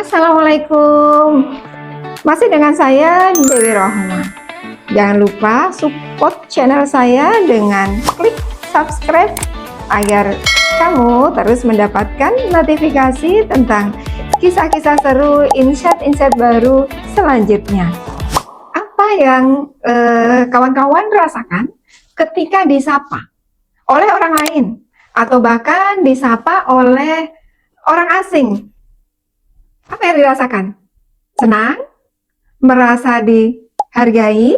Assalamualaikum. Masih dengan saya Dewi Rohma. Jangan lupa support channel saya dengan klik subscribe agar kamu terus mendapatkan notifikasi tentang kisah-kisah seru, insight-insight baru selanjutnya. Apa yang kawan-kawan rasakan ketika disapa oleh orang lain atau bahkan disapa oleh orang asing? Apa yang dirasakan? Senang? Merasa dihargai?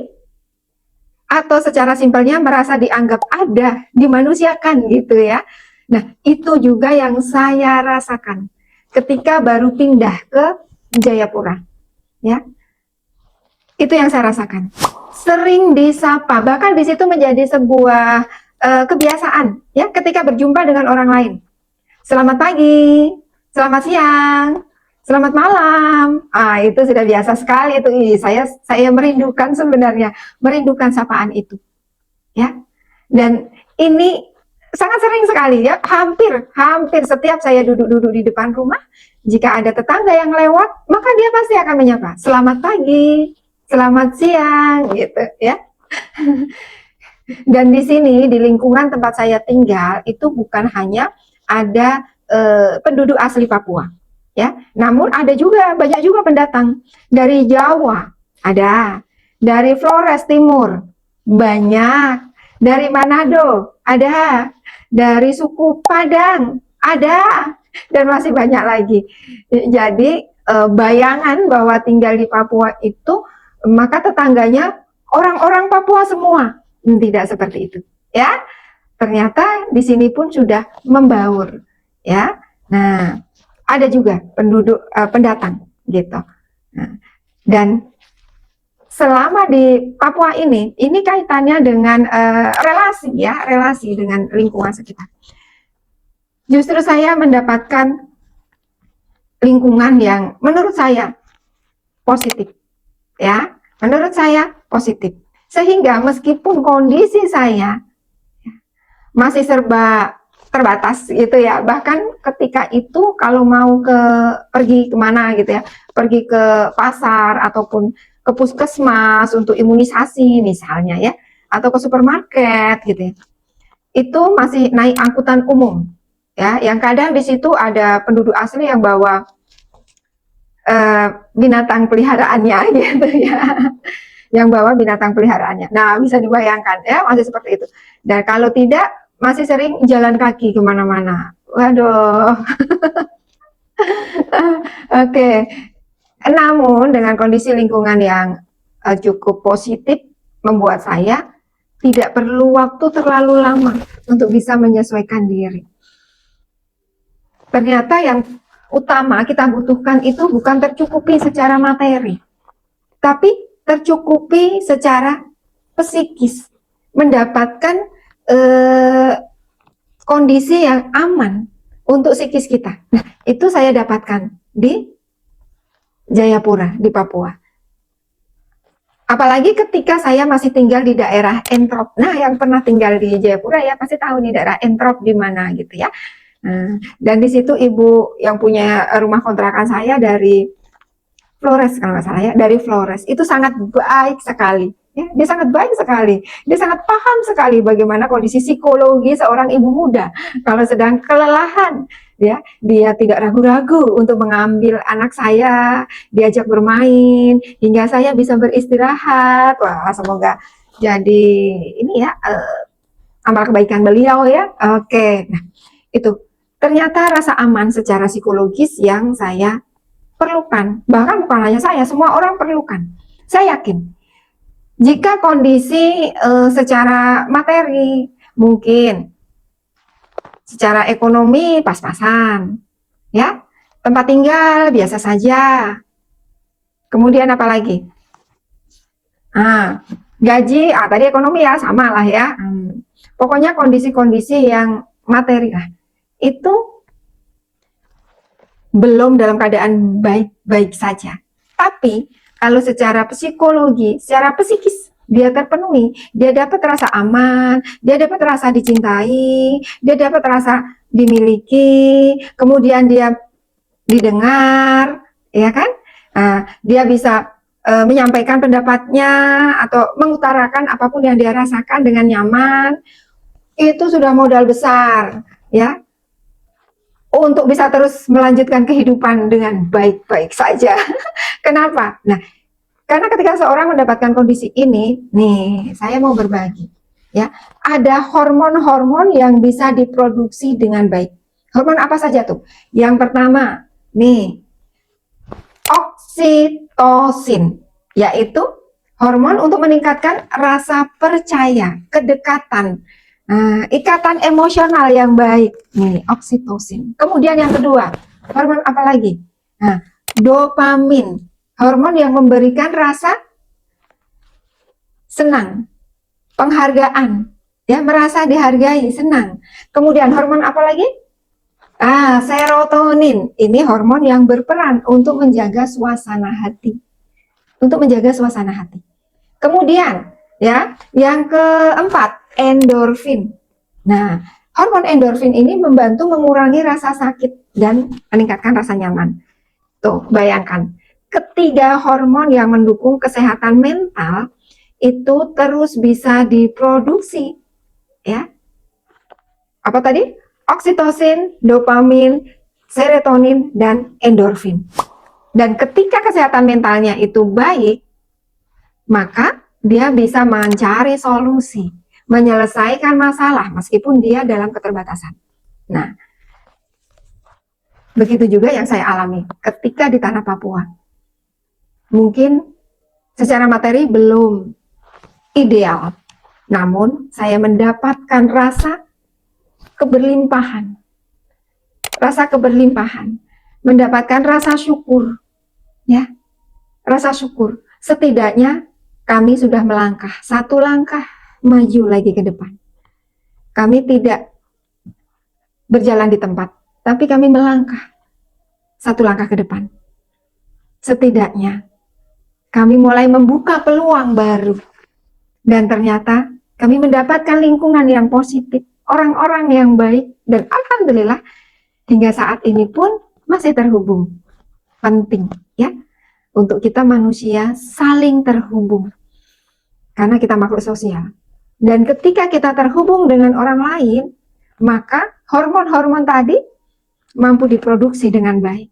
Atau secara simpelnya merasa dianggap ada, dimanusiakan gitu ya. Nah, itu juga yang saya rasakan ketika baru pindah ke Jayapura. Ya. Itu yang saya rasakan. Sering disapa, bahkan di situ menjadi sebuah kebiasaan ya ketika berjumpa dengan orang lain. Selamat pagi, selamat siang, selamat malam. Itu sudah biasa sekali itu. Saya merindukan sebenarnya, merindukan sapaan itu. Ya. Dan ini sangat sering sekali ya, hampir setiap saya duduk-duduk di depan rumah, jika ada tetangga yang lewat, maka dia pasti akan menyapa, "Selamat pagi, selamat siang," gitu ya. Dan di sini di lingkungan tempat saya tinggal itu bukan hanya ada penduduk asli Papua. Ya, namun ada juga banyak juga pendatang dari Jawa, ada dari Flores Timur, banyak dari Manado, ada dari suku Padang, ada dan masih banyak lagi. Jadi bayangan bahwa tinggal di Papua itu maka tetangganya orang-orang Papua semua, tidak seperti itu, ya. Ternyata di sini pun sudah membaur, ya. Nah, ada juga penduduk pendatang gitu. Nah, dan selama di Papua ini kaitannya dengan relasi ya, relasi dengan lingkungan sekitar. Justru saya mendapatkan lingkungan yang menurut saya positif, ya, menurut saya positif. Sehingga meskipun kondisi saya masih serba terbatas gitu ya, bahkan ketika itu kalau mau pergi kemana gitu ya, pergi ke pasar ataupun ke puskesmas untuk imunisasi misalnya ya, atau ke supermarket gitu ya, itu masih naik angkutan umum ya, yang kadang di situ ada penduduk asli yang bawa binatang peliharaannya gitu ya, yang bawa binatang peliharaannya. Nah, bisa dibayangkan ya, masih seperti itu. Dan kalau tidak, masih sering jalan kaki kemana-mana. Waduh. Oke. Namun dengan kondisi lingkungan yang cukup positif, membuat saya tidak perlu waktu terlalu lama untuk bisa menyesuaikan diri. Ternyata yang utama kita butuhkan itu bukan tercukupi secara materi, tapi tercukupi secara psikis, mendapatkan kondisi yang aman untuk psikis kita. Nah, itu saya dapatkan di Jayapura, di Papua. Apalagi ketika saya masih tinggal di daerah Entrop. Nah, yang pernah tinggal di Jayapura ya pasti tahu di daerah Entrop di mana gitu ya. Dan di situ ibu yang punya rumah kontrakan saya dari Flores kalau nggak salah ya, dari Flores, itu sangat baik sekali. Ya, dia sangat baik sekali, dia sangat paham sekali bagaimana kondisi psikologi seorang ibu muda kalau sedang kelelahan, ya, dia tidak ragu-ragu untuk mengambil anak saya, diajak bermain hingga saya bisa beristirahat. Wah, semoga jadi ini ya amal kebaikan beliau ya. Oke, nah itu ternyata rasa aman secara psikologis yang saya perlukan, bahkan bukan hanya saya, semua orang perlukan. Saya yakin jika kondisi secara materi mungkin secara ekonomi pas-pasan ya, tempat tinggal biasa saja, kemudian apa lagi, gaji tadi ekonomi ya sama lah ya, pokoknya kondisi-kondisi yang materi lah itu belum dalam keadaan baik-baik saja. Tapi kalau secara psikologi, secara psikis dia terpenuhi, dia dapat rasa aman, dia dapat rasa dicintai, dia dapat rasa dimiliki, kemudian dia didengar, ya kan? Dia bisa menyampaikan pendapatnya atau mengutarakan apapun yang dia rasakan dengan nyaman. Itu sudah modal besar, ya, untuk bisa terus melanjutkan kehidupan dengan baik-baik saja. Kenapa? Nah, karena ketika seorang mendapatkan kondisi ini, nih, saya mau berbagi, ya, ada hormon-hormon yang bisa diproduksi dengan baik. Hormon apa saja tuh? Yang pertama, nih, oksitosin, yaitu hormon untuk meningkatkan rasa percaya, kedekatan, ikatan emosional yang baik, nih, oksitosin. Kemudian yang kedua, hormon apa lagi? Nah, dopamin, hormon yang memberikan rasa senang, penghargaan, ya, merasa dihargai, senang. Kemudian hormon apa lagi? Serotonin. Ini hormon yang berperan untuk menjaga suasana hati. Untuk menjaga suasana hati. Kemudian, ya, yang keempat, endorfin. Nah, hormon endorfin ini membantu mengurangi rasa sakit dan meningkatkan rasa nyaman. Tuh, bayangkan, ketiga hormon yang mendukung kesehatan mental itu terus bisa diproduksi, ya. Apa tadi? Oksitosin, dopamin, serotonin, dan endorfin. Dan ketika kesehatan mentalnya itu baik, maka dia bisa mencari solusi, menyelesaikan masalah meskipun dia dalam keterbatasan. Nah, begitu juga yang saya alami ketika di tanah Papua. Mungkin secara materi belum ideal, namun saya mendapatkan rasa keberlimpahan, mendapatkan rasa syukur, ya, rasa syukur. Setidaknya kami sudah melangkah satu langkah maju lagi ke depan. Kami tidak berjalan di tempat, tapi kami melangkah satu langkah ke depan. Setidaknya kami mulai membuka peluang baru, dan ternyata kami mendapatkan lingkungan yang positif, orang-orang yang baik, dan alhamdulillah hingga saat ini pun masih terhubung. Penting, ya, untuk kita manusia saling terhubung, karena kita makhluk sosial. Dan ketika kita terhubung dengan orang lain, maka hormon-hormon tadi mampu diproduksi dengan baik,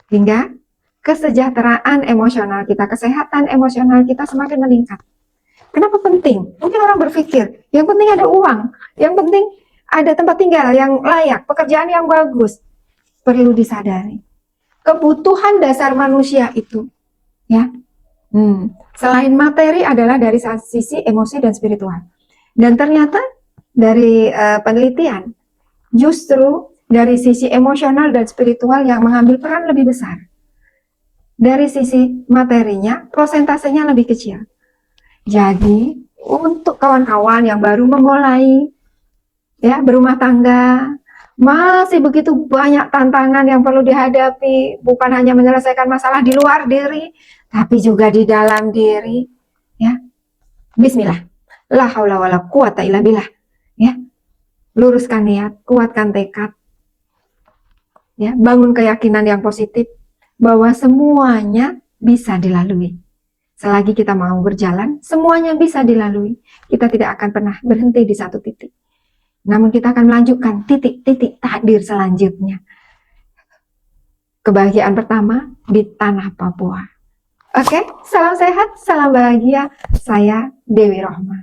hingga kesejahteraan emosional kita, kesehatan emosional kita semakin meningkat. Kenapa penting? Mungkin orang berpikir, yang penting ada uang, yang penting ada tempat tinggal yang layak, pekerjaan yang bagus. Perlu disadari, kebutuhan dasar manusia itu, ya, selain materi adalah dari sisi emosi dan spiritual. Dan ternyata dari penelitian, justru dari sisi emosional dan spiritual yang mengambil peran lebih besar. Dari sisi materinya, prosentasenya lebih kecil. Jadi, untuk kawan-kawan yang baru memulai, ya, berumah tangga, masih begitu banyak tantangan yang perlu dihadapi, bukan hanya menyelesaikan masalah di luar diri, tapi juga di dalam diri, ya. Bismillah, la haula wala quwata illa billah, ya. Luruskan niat, kuatkan tekad, ya, bangun keyakinan yang positif bahwa semuanya bisa dilalui. Selagi kita mau berjalan, semuanya bisa dilalui. Kita tidak akan pernah berhenti di satu titik. Namun kita akan melanjutkan titik-titik takdir selanjutnya. Kebahagiaan pertama di tanah Papua. Oke, salam sehat, salam bahagia. Saya Dewi Rohma.